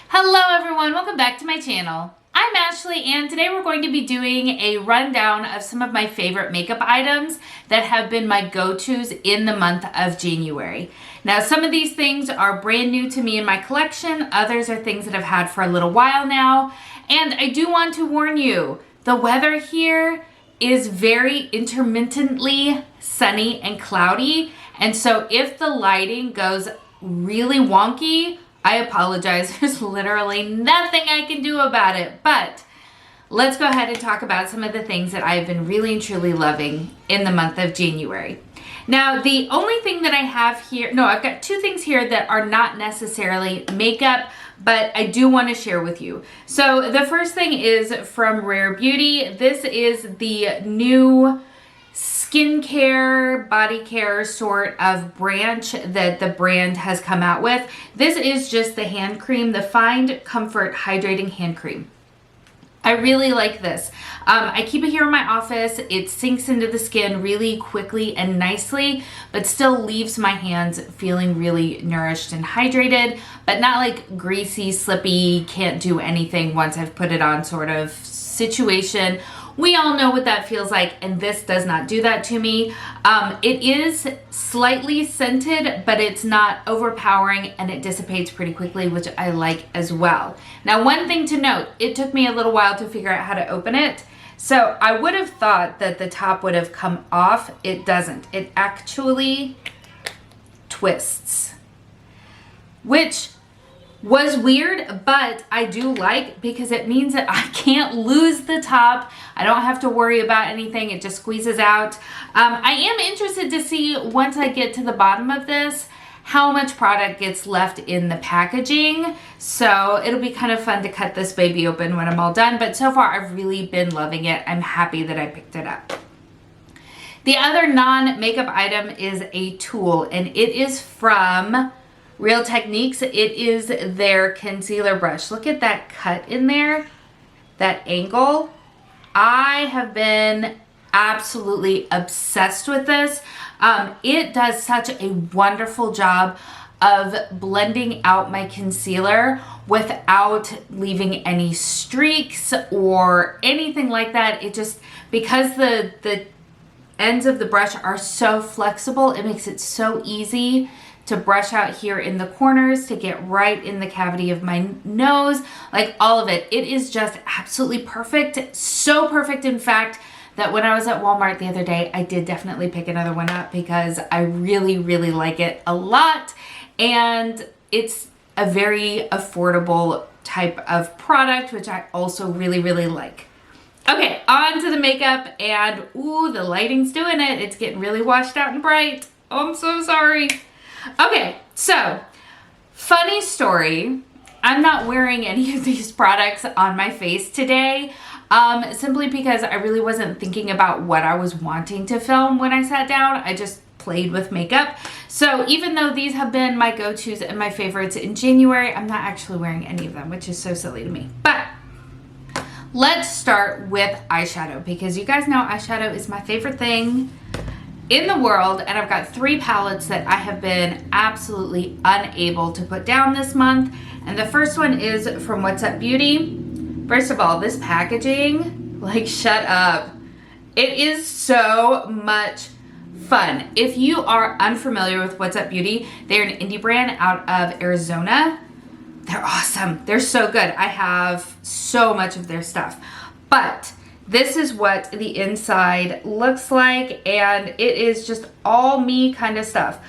Hello everyone, welcome back to my channel. I'm Ashley and today we're going to be doing a rundown of some of my favorite makeup items that have been my go-tos in the month of January. Now some of these things are brand new to me in my collection, others are things that I've had for a little while now, and I do want to warn you, the weather here is very intermittently sunny and cloudy, and so if the lighting goes really wonky, I apologize. There's literally nothing I can do about it, but let's go ahead and talk about some of the things that I've been really and truly loving in the month of January. Now, the only thing that I have here, I've got two things here that are not necessarily makeup, but I do want to share with you. So the first thing is from Rare Beauty. This is the new skincare, body care sort of branch that the brand has come out with. This is just the hand cream, the Find Comfort Hydrating Hand Cream. I really like this. I keep it here in my office. It sinks into the skin really quickly and nicely, but still leaves my hands feeling really nourished and hydrated, but not like greasy, slippy, can't do anything once I've put it on sort of situation. We all know what that feels like, and this does not do that to me. It is slightly scented, but it's not overpowering, and it dissipates pretty quickly, which I like as well. Now, one thing to note, it took me a little while to figure out how to open it. So I would have thought that the top would have come off. It doesn't. It actually twists, which was weird, but I do like because it means that I can't lose the top. I don't have to worry about anything. It just squeezes out. I am interested to see once I get to the bottom of this how much product gets left in the packaging. So it'll be kind of fun to cut this baby open when I'm all done. But so far I've really been loving it. I'm happy that I picked it up. The other non-makeup item is a tool, and it is from Real Techniques. It is their concealer brush. Look at that cut in there, that angle. I have been absolutely obsessed with this. It does such a wonderful job of blending out my concealer without leaving any streaks or anything like that. It just, because the ends of the brush are so flexible, it makes it so easy to brush out here in the corners, to get right in the cavity of my nose, like all of it. It is just absolutely perfect. So perfect, in fact, that when I was at Walmart the other day, I did definitely pick another one up because I really, really like it a lot. And it's a very affordable type of product, which I also really, really like. Okay, on to the makeup, and ooh, the lighting's doing it. It's getting really washed out and bright. Oh, I'm so sorry. Okay, so funny story. I'm not wearing any of these products on my face today, simply because I really wasn't thinking about what I was wanting to film when I sat down. I just played with makeup. So even though these have been my go-tos and my favorites in January, I'm not actually wearing any of them, which is so silly to me. But let's start with eyeshadow, because you guys know eyeshadow is my favorite thing in the world, and I've got three palettes that I have been absolutely unable to put down this month. And the first one is from What's Up Beauty. First of all, this packaging, like, shut up. It is so much fun. If you are unfamiliar with What's Up Beauty, they're an indie brand out of Arizona. They're awesome. They're so good. I have so much of their stuff. But this is what the inside looks like, and it is just all me kind of stuff.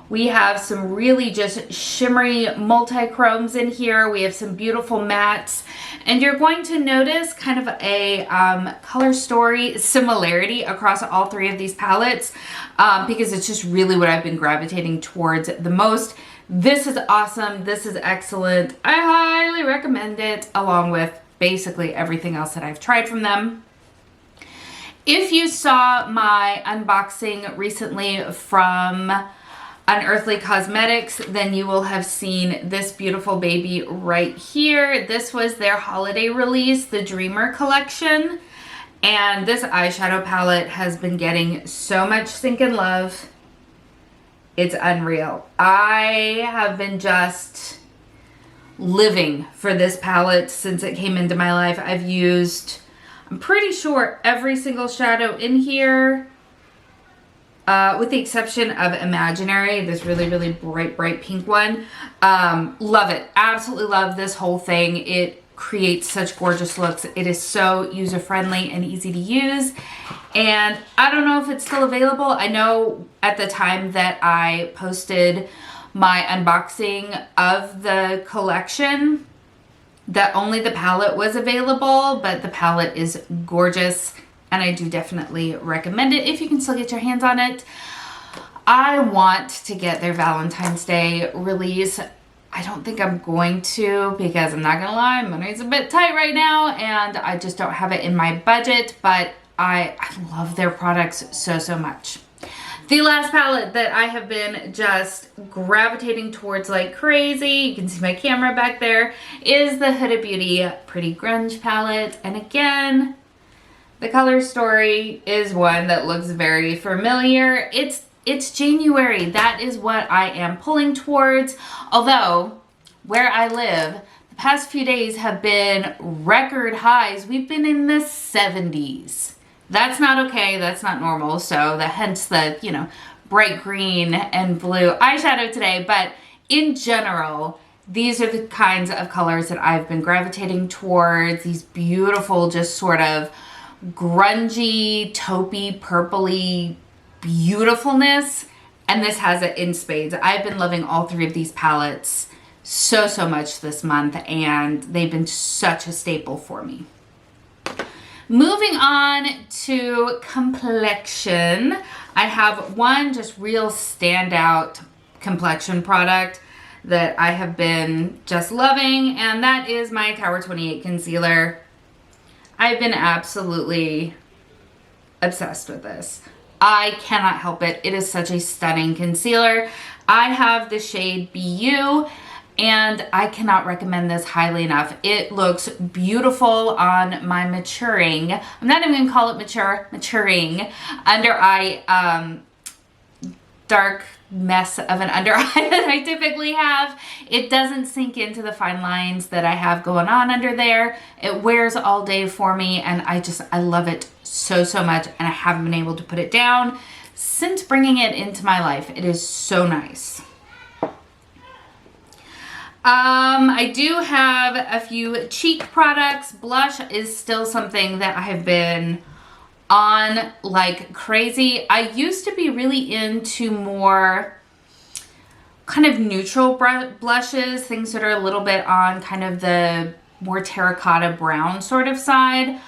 We have some really just shimmery multi-chromes in here. We have some beautiful mattes, and you're going to notice kind of a color story similarity across all three of these palettes, because it's just really what I've been gravitating towards the most. This is awesome. This is excellent. I highly recommend it, along with basically everything else that I've tried from them. If you saw my unboxing recently from Unearthly Cosmetics, then you will have seen this beautiful baby right here. This was their holiday release, the Dreamer collection. And this eyeshadow palette has been getting so much stinking love. It's unreal. I have been just living for this palette since it came into my life. I've used, I'm pretty sure, every single shadow in here, with the exception of Imaginary, this really, really bright pink one. Love it. Absolutely love this whole thing. It creates such gorgeous looks. It is so user-friendly and easy to use. And I don't know if it's still available. I know at the time that I posted my unboxing of the collection that only the palette was available, but the palette is gorgeous and I do definitely recommend it if you can still get your hands on it. I want to get their Valentine's Day release. I don't think I'm going to, because I'm not gonna lie, money's a bit tight right now and I just don't have it in my budget, but I love their products so much. The last palette that I have been just gravitating towards like crazy, you can see my camera back there, is the Huda Beauty Pretty Grunge palette. And again, the color story is one that looks very familiar. It's January. That is what I am pulling towards. Although, where I live, the past few days have been record highs. We've been in the 70s. That's not okay. That's not normal. So hence the, you know, bright green and blue eyeshadow today. But in general, these are the kinds of colors that I've been gravitating towards. These beautiful, just sort of grungy, taupey, purpley beautifulness. And this has it in spades. I've been loving all three of these palettes so much this month, and they've been such a staple for me. Moving on to complexion, I have one just real standout complexion product that I have been just loving, and that is my Tower 28 concealer. I've been absolutely obsessed with this. I cannot help it. It is such a stunning concealer. I have the shade BU, and I cannot recommend this highly enough. It looks beautiful on my maturing, I'm not even gonna call it maturing under eye, dark mess of an under eye that I typically have. It doesn't sink into the fine lines that I have going on under there. It wears all day for me, and I love it so much, and I haven't been able to put it down since bringing it into my life. It is so nice. I do have a few cheek products. Blush is still something that I have been on like crazy. I used to be really into more kind of neutral blushes, things that are a little bit on kind of the more terracotta brown sort of side,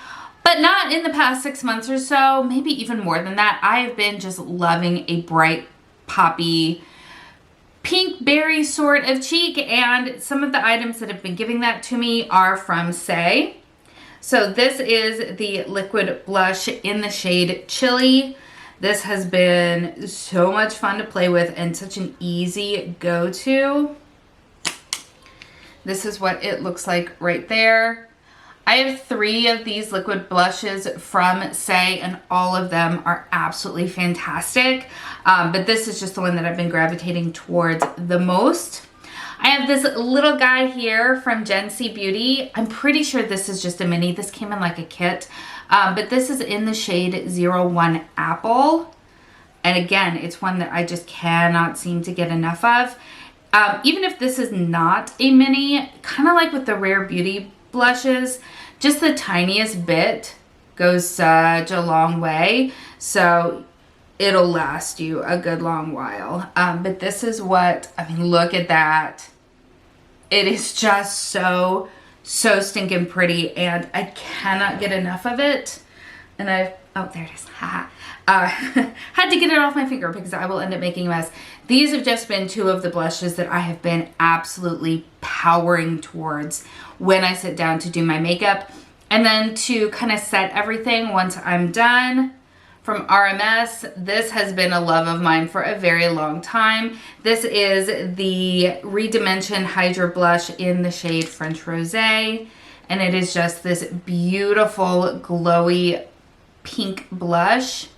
but not in the past 6 months or so, maybe even more than that. I have been just loving a bright, poppy, pink berry sort of cheek, and some of the items that have been giving that to me are from Say. So this is the liquid blush in the shade Chili. This has been so much fun to play with and such an easy go-to. This is what it looks like right there. I have 3 of these liquid blushes from Say, and all of them are absolutely fantastic. But this is just the one that I've been gravitating towards the most. I have this little guy here from Gen C Beauty. I'm pretty sure this is just a mini. This came in like a kit. But this is in the shade 01 Apple. And again, it's one that I just cannot seem to get enough of. Even if this is not a mini, kind of like with the Rare Beauty blushes, just the tiniest bit goes such a long way. So it'll last you a good long while. But this is what, I mean, look at that. It is just so stinking pretty, and I cannot get enough of it. And oh, there it is. Had to get it off my finger because I will end up making a mess. These have just been 2 of the blushes that I have been absolutely powering towards when I sit down to do my makeup. And then to kind of set everything once I'm done, from RMS, this has been a love of mine for a very long time. This is the Redimension Hydra Blush in the shade French Rosé. And it is just this beautiful, glowy pink blush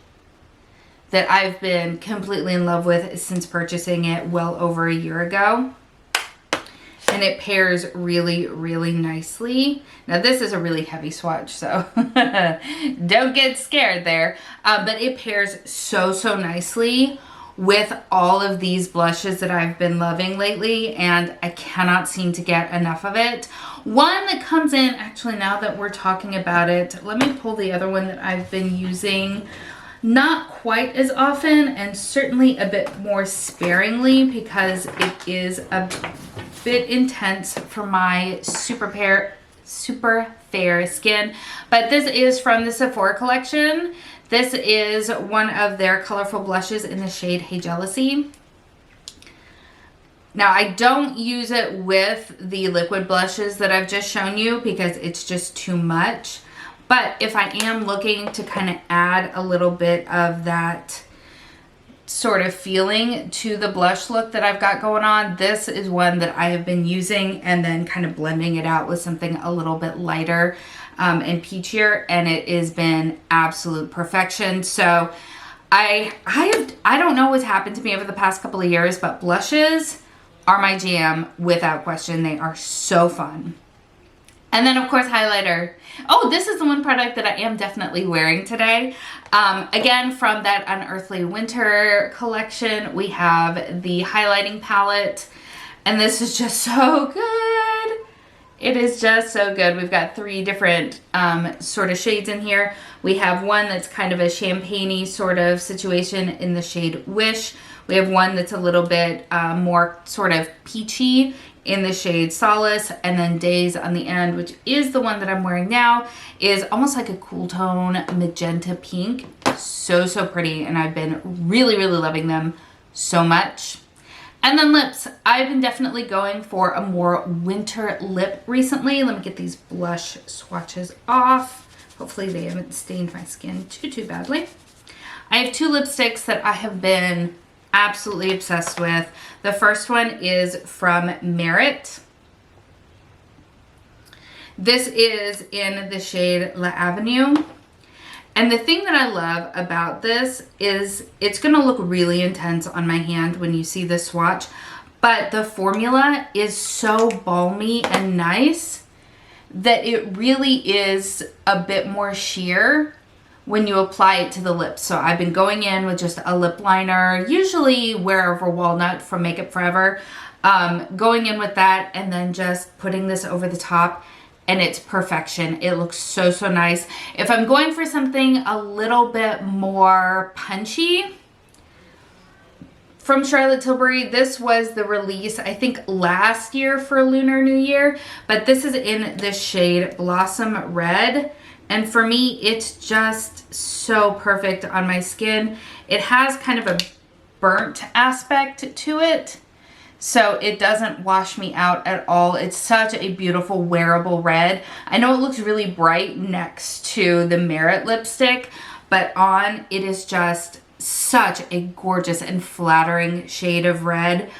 that I've been completely in love with since purchasing it well over a year ago. and it pairs really, really nicely. Now this is a really heavy swatch, so don't get scared there. But it pairs so, so nicely with all of these blushes that I've been loving lately, and I cannot seem to get enough of it. One that comes in, actually now that we're talking about it, let me pull the other one that I've been using not quite as often and certainly a bit more sparingly because it is a bit intense for my super fair skin. But this is from the Sephora collection. This is one of their colorful blushes in the shade Hey Jealousy. Now, I don't use it with the liquid blushes that I've just shown you because it's just too much. But if I am looking to kind of add a little bit of that sort of feeling to the blush look that I've got going on, this is one that I have been using and then kind of blending it out with something a little bit lighter and peachier, and it has been absolute perfection. So I don't know what's happened to me over the past couple of years, but blushes are my jam without question. They are so fun. And then of course highlighter. Oh, this is the one product that I am definitely wearing today. Again, from that Unearthly Winter collection, we have the highlighting palette, and this is just so good. It is just so good. We've got 3 different sort of shades in here. We have one that's kind of a champagne-y sort of situation in the shade Wish. We have one that's a little bit more sort of peachy in the shade Solace, and then Days on the end, which is the one that I'm wearing now, is almost like a cool tone magenta pink. So, so pretty, and I've been really, really loving them so much. And then lips. I've been definitely going for a more winter lip recently. Let me get these blush swatches off. Hopefully they haven't stained my skin too badly. I have 2 lipsticks that I have been absolutely obsessed with. The first one is from Merit. This is in the shade La Avenue. And the thing that I love about this is it's going to look really intense on my hand when you see the swatch, but the formula is so balmy and nice that it really is a bit more sheer when you apply it to the lips. So I've been going in with just a lip liner, usually Wherever Walnut from Makeup Forever, going in with that and then just putting this over the top, and it's perfection. It looks so, so nice. If I'm going for something a little bit more punchy, from Charlotte Tilbury, this was the release, I think, last year for Lunar New Year, but this is in the shade Blossom Red. And for me, it's just so perfect on my skin. It has kind of a burnt aspect to it, so it doesn't wash me out at all. It's such a beautiful wearable red. I know it looks really bright next to the Merit lipstick, but on it is just such a gorgeous and flattering shade of red.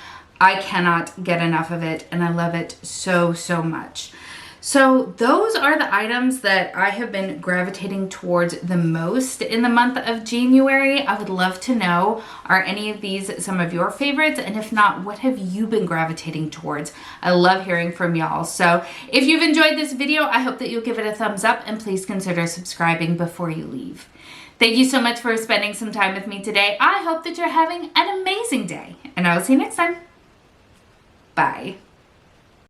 I cannot get enough of it, and I love it so, so much. So those are the items that I have been gravitating towards the most in the month of January. I would love to know, are any of these some of your favorites? And if not, what have you been gravitating towards? I love hearing from y'all. So if you've enjoyed this video, I hope that you'll give it a thumbs up, and please consider subscribing before you leave. Thank you so much for spending some time with me today. I hope that you're having an amazing day, and I will see you next time. Bye.